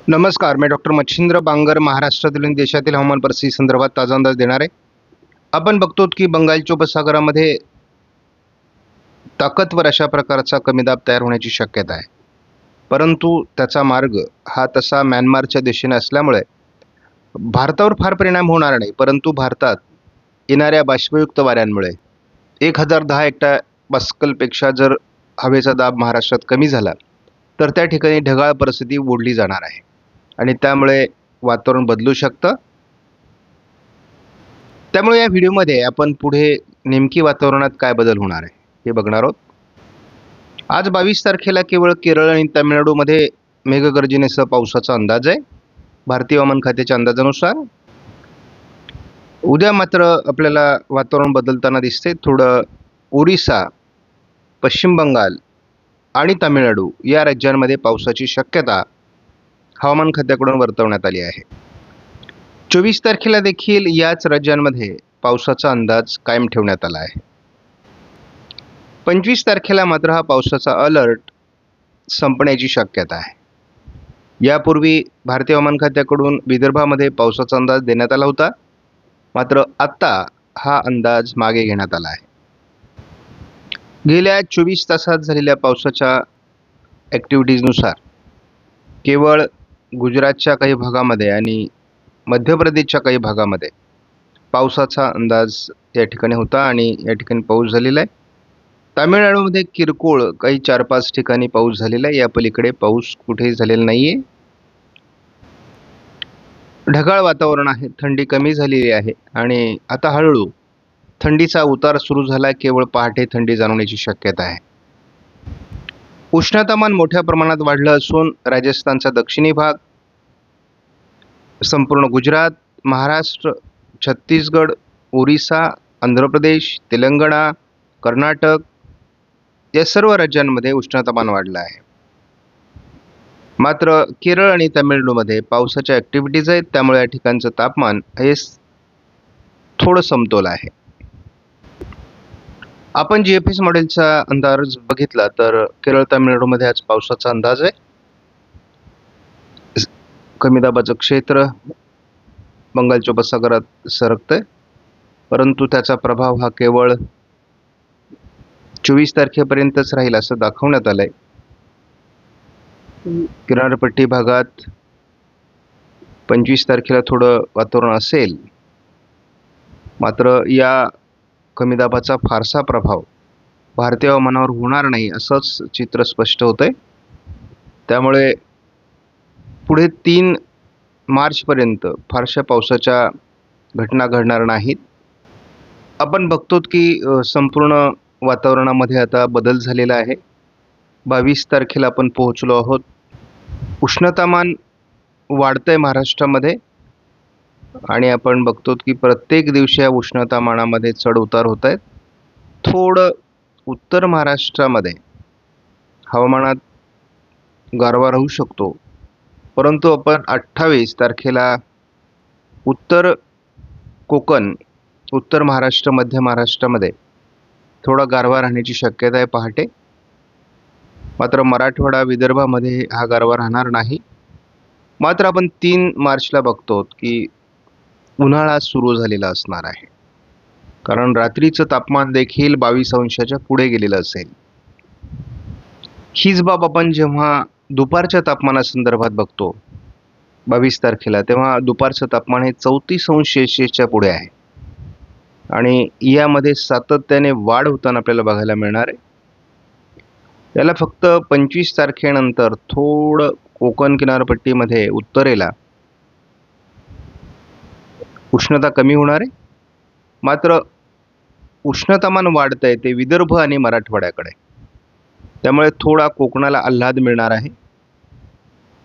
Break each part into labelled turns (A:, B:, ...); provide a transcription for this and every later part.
A: नमस्कार, मी डॉक्टर मच्छिंद्र बांगर महाराष्ट्रातील आणि देशातील हवामान परिस्थिती संदर्भात ताजा अंदाज देणार आहे. आपण बघतो की बंगालच्या उपसागरामध्ये ताकदवर अशा प्रकारचा कमी दाब तयार होण्याची शक्यता आहे. परंतु त्याचा मार्ग हा तसा म्यानमारच्या दिशेने असल्यामुळे भारतावर फार परिणाम होणार नाही. परंतु भारतात येणाऱ्या बाष्पयुक्त वाऱ्यांमुळे 1010 हेक्टोपास्कलपेक्षा जर हवेचा दाब महाराष्ट्रात कमी झाला तर त्या ठिकाणी ढगाळ परिस्थिती ओढली जाणार आहे आणि त्यामुळे वातावरण बदलू शकतं. त्यामुळे या व्हिडिओमध्ये आपण पुढे नेमकी वातावरणात काय बदल होणार आहे हे बघणार आहोत. आज 22 तारखेला केवळ केरळ आणि तामिळनाडूमध्ये मेघगर्जनेसह पावसाचा अंदाज आहे भारतीय हवामान खात्याच्या अंदाजानुसार. उद्या मात्र आपल्याला वातावरण बदलताना दिसते. थोडं ओरिसा, पश्चिम बंगाल आणि तामिळनाडू या राज्यांमध्ये पावसाची शक्यता हवामान खात्याकडून वर्तवण्यात आली आहे. 24 तारखेला देखील याच राज्यांमध्ये पावसाचा अंदाज कायम ठेवण्यात आला आहे. 25 तारखेला मात्र हा पावसाचा अलर्ट संपण्याची शक्यता आहे. यापूर्वी भारतीय हवामान खात्याकडून विदर्भामध्ये पावसाचा अंदाज देण्यात आला होता, मात्र आत्ता हा अंदाज मागे घेण्यात आला आहे. गेल्या 24 तासात झालेल्या पावसाच्या ॲक्टिव्हिटीजनुसार केवळ गुजरातच्या काही भागामध्ये आणि मध्य प्रदेशच्या काही भागामध्ये पावसाचा अंदाज या ठिकाणी होता आणि या ठिकाणी पाऊस झालेला आहे. तामिळनाडूमध्ये किरकोळ काही 4-5 ठिकाणी पाऊस झालेला आहे. या पलीकडे पाऊस कुठेही झालेला नाही आहे. ढगाळ वातावरण आहे, थंडी कमी झालेली आहे आणि आता हळूहळू थंडीचा उतार सुरू झाला. केवळ पहाटे थंडी जाणवण्याची शक्यता आहे. उष्णतामान मोठ्या प्रमाणात वाढलं असून राजस्थानचा दक्षिणी भाग, संपूर्ण गुजरात, महाराष्ट्र, छत्तीसगड, ओरिसा, आंध्र प्रदेश, तेलंगणा, कर्नाटक या सर्व राज्यांमध्ये उष्णतामान वाढलं आहे. मात्र केरळ आणि तामिळनाडूमध्ये पावसाच्या ॲक्टिव्हिटीज आहेत, त्यामुळे या ठिकाणचं तापमान हे थोडं समतोल आहे. आपण GFS मॉडेलचा अंदाज बघितला तर केरळ तामिळनाडूमध्ये आज पावसाचा अंदाज आहे. कमी दाबाचं क्षेत्र बंगालच्या उपसागरात सरकतंय, परंतु त्याचा प्रभाव हा केवळ 24 तारखेपर्यंतच राहील असं दाखवण्यात आलंय. किनारपट्टी भागात 25 तारखेला थोडं वातावरण असेल, मात्र या कमी दाबाचा फारसा प्रभाव भारतीय हवामानावर होणार नाही असंच चित्र स्पष्ट होतंय. त्यामुळे पुढे 3 मार्चपर्यंत फारशा पावसाच्या घटना घडणार नाहीत. आपण बघतो की संपूर्ण वातावरणामध्ये आता बदल झालेला आहे. 22 तारखेला आपण पोहोचलो आहोत. उष्णतामान वाढतंय महाराष्ट्रामध्ये आणि आपण बघतो की प्रत्येक दिवशी या उष्णतामानामध्ये चढ उतार होत आहेत. थोडं उत्तर महाराष्ट्रामध्ये हवामानात गारवा राहू शकतो, परंतु आपण 28 तारखेला उत्तर कोकण, उत्तर महाराष्ट्र, मध्य महाराष्ट्रामध्ये थोडा गारवा राहण्याची शक्यता आहे पहाटे. मात्र मराठवाडा, विदर्भामध्ये हा गारवा राहणार नाही. मात्र आपण 3 मार्चला बघतो की उन्हाळा सुरू झालेला असणार आहे, कारण रात्रीचं तापमान देखील 22 अंशाच्या पुढे गेलेलं असेल. हीच बाब आपण जेव्हा दुपारच्या तापमानासंदर्भात बघतो 22 तारखेला, तेव्हा दुपारचं तापमान हे 34 अंश सेल्सिअसच्या पुढे आहे आणि यामध्ये सातत्याने वाढ होताना आपल्याला बघायला मिळणार आहे. याला फक्त 25 तारखेनंतर थोडं कोकण किनारपट्टीमध्ये उत्तरेला उष्णता कमी होणार आहे. मात्र उष्णतामान वाढत आहे ते विदर्भ आणि मराठवाड्याकडे, त्यामुळे थोडा कोकणाला आल्हाद मिळणार आहे.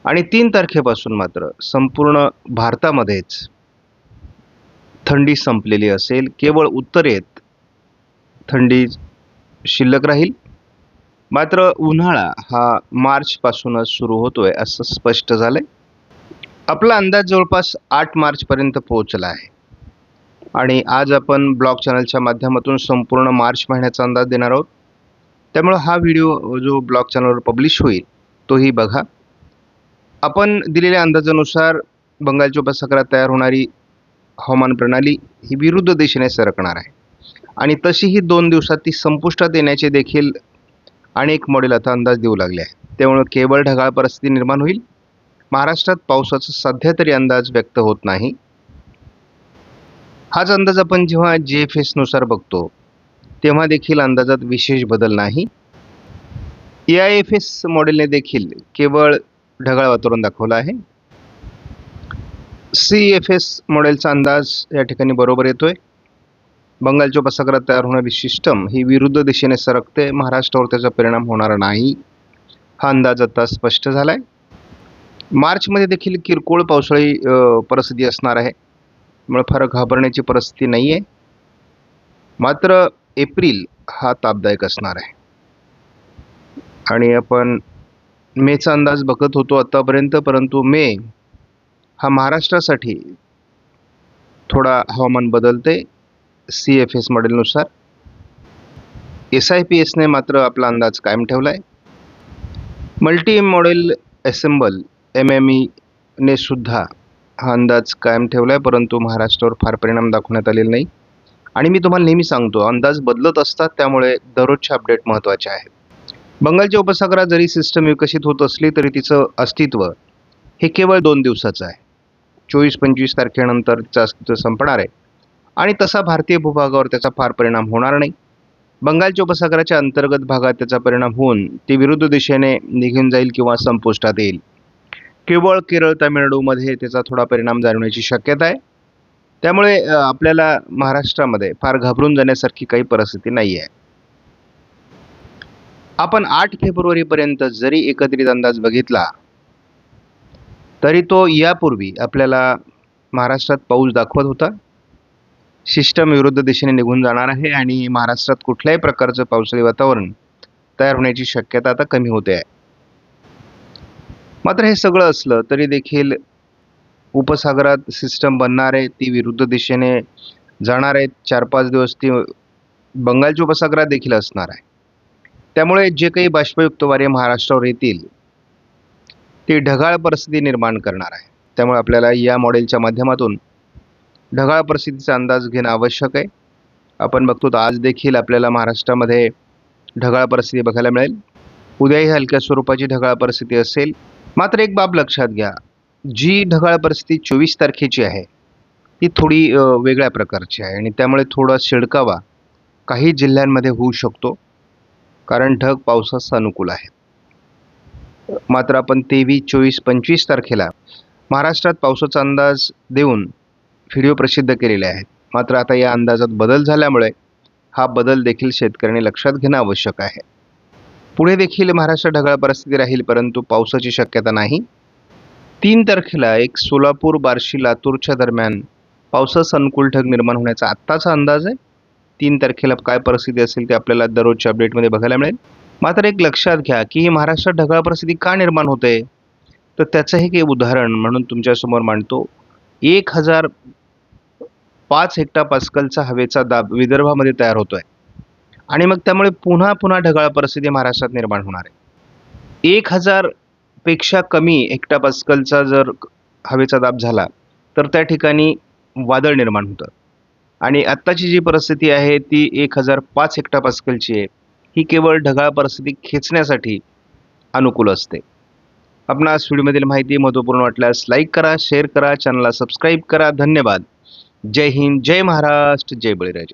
A: आणि 3 तारखेपासून मात्र संपूर्ण भारतामध्येच थंडी संपलेली असेल. केवळ उत्तरेत थंडी शिल्लक राहील. मात्र उन्हाळा हा मार्चपासूनच सुरू होतोय असं स्पष्ट झालंय. आपला अंदाज जवळपास 8 मार्चपर्यंत पोहोचला आहे आणि आज आपण ब्लॉग चॅनलच्या माध्यमातून संपूर्ण मार्च महिन्याचा अंदाज देणार आहोत. त्यामुळे हा व्हिडिओ जो ब्लॉग चॅनलवर पब्लिश होईल तोही बघा. आपण दिलेल्या अंदाजानुसार बंगालच्या उपसागरात तयार होणारी हवामान प्रणाली ही विरुद्ध दिशेने सरकणार आहे आणि तशी ही 2 दिवसात ती संपुष्टात येण्याचे देखील अनेक मॉडेल आता अंदाज देऊ लागले आहेत. त्यामुळे केवळ ढगाळ परिस्थिती निर्माण होईल. महाराष्ट्रात पावसाचा सध्या तरी अंदाज व्यक्त होत नाही. हाच अंदाज आपण जेव्हा GFS नुसार बघतो तेव्हा देखील अंदाजात विशेष बदल नाही. AIFS मॉडेलने देखील केवळ ढगाळ वातावरण दाखवलं आहे. CFS मॉडेलचा अंदाज या ठिकाणी बरोबर येतोय. बंगालच्या उपसागरात तयार होणारी सिस्टम ही विरुद्ध दिशेने सरकते. महाराष्ट्रावर त्याचा परिणाम होणार नाही हा अंदाज आता स्पष्ट झालाय. मार्चमध्ये देखील किरकोळ पावसाळी परिस्थिती असणार आहे. त्यामुळे फार घाबरण्याची परिस्थिती नाही आहे. मात्र एप्रिल हा तापदायक असणार आहे आणि आपण मेचा अंदाज बघत होतो आतापर्यंत, परंतु मे हा महाराष्ट्रासाठी थोडा हवामान बदलते CFS मॉडेलनुसार. SIPSने मात्र आपला अंदाज कायम ठेवला आहे. मल्टी मॉडेल असेंबल MME ने सुद्धा हा अंदाज कायम ठेवला आहे, परंतु महाराष्ट्रावर फार परिणाम दाखवण्यात आलेला नाही. आणि मी तुम्हाला नेहमी सांगतो अंदाज बदलत असतात, त्यामुळे दररोजचे अपडेट महत्त्वाचे आहेत. बंगालच्या उपसागरात जरी सिस्टम विकसित होत असली तरी तिचं अस्तित्व हे केवळ 2 दिवसाचं आहे. 24-25 तारखेनंतर तिचं अस्तित्व संपणार आहे आणि तसा भारतीय भूभागावर त्याचा फार परिणाम होणार नाही. बंगालच्या उपसागराच्या अंतर्गत भागात त्याचा परिणाम होऊन ती विरुद्ध दिशेने निघून जाईल किंवा संपुष्टात येईल. केवळ केरळ, तामिळनाडूमध्ये त्याचा थोडा परिणाम जाणवण्याची शक्यता आहे. त्यामुळे आपल्याला महाराष्ट्रामध्ये फार घाबरून जाण्यासारखी काही परिस्थिती नाही आहे. आपण 8 फेब्रुवारीपर्यंत जरी एकत्रित अंदाज बघितला तरी तो यापूर्वी आपल्याला महाराष्ट्रात पाऊस दाखवत होता. सिस्टम विरुद्ध दिशेने निघून जाणार आहे आणि महाराष्ट्रात कुठल्याही प्रकारचं पावसाळी वातावरण तयार होण्याची शक्यता आता कमी होते आहे. मात्र हे सगळं असलं तरी देखील उपसागरात सिस्टम बनणार आहे, ती विरुद्ध दिशेने जाणार आहे. 4-5 दिवस ती बंगालच्या उपसागरात देखील असणार आहे. त्यामुळे जे काही बाष्पयुक्त वारे महाराष्ट्रावर येतील ती ढगाळ परिस्थिती निर्माण करणार आहे. त्यामुळे आपल्याला या मॉडेलच्या माध्यमातून ढगाळ परिस्थितीचा अंदाज घेणं आवश्यक आहे. आपण बघतो तर आज देखील आपल्याला महाराष्ट्रामध्ये ढगाळ परिस्थिती बघायला मिळेल. उद्याही हलक्या स्वरूपाची ढगाळ परिस्थिती असेल. मात्र एक बाब लक्षात घ्या, जी ढगाळ परिस्थिती 24 तारखेची आहे ती थोडी वेगळ्या प्रकारची आहे आणि त्यामुळे थोडा शिडकावा काही जिल्ह्यांमध्ये होऊ शकतो, कारण ढग पावसास अनुकूल आहेत. मात्र आपण 23, 24, 25 तारखेला महाराष्ट्रात पावसाचा अंदाज देऊन व्हिडिओ प्रसिद्ध केलेले आहेत. मात्र आता या अंदाजात बदल झाल्यामुळे हा बदल देखील शेतकऱ्यांनी लक्षात घेणं आवश्यक आहे. पुढे देखील महाराष्ट्रात ढगाळ परिस्थिती राहील, परंतु पावसाची शक्यता नाही. 3 तारखेला एक सोलापूर, बार्शी, लातूरच्या दरम्यान पावसास अनुकूल ढग निर्माण होण्याचा आत्ताचा अंदाज आहे. 3 तारखेला काय परिस्थिती असेल ते आपल्याला दररोजच्या अपडेटमध्ये बघायला मिळेल. मात्र एक लक्षात घ्या की ही महाराष्ट्रात ढगाळ परिस्थिती का निर्माण होते, तर त्याचं हे काही उदाहरण म्हणून तुमच्यासमोर मांडतो. 1005 हेक्टोपास्कलचा हवेचा दाब विदर्भामध्ये तयार होतोय आणि मग त्यामुळे पुन्हा पुन्हा ढगाळ परिस्थिती महाराष्ट्रात निर्माण होणार आहे. 1000 पेक्षा कमी हेक्टोपास्कलचा जर हवेचा दाब झाला तर त्या ठिकाणी वादळ निर्माण होतं आणि आत्ताची जी परिस्थिती आहे ती 1005 हेक्टोपास्कलची आहे. ही केवळ ढगाळ परिस्थिती खेचण्यासाठी अनुकूल असते. आपणास व्हिडिओमधील माहिती महत्त्वपूर्ण वाटल्यास लाईक करा, शेअर करा, चॅनलला सबस्क्राईब करा. धन्यवाद. जय हिंद, जय महाराष्ट्र, जय बळीराजा.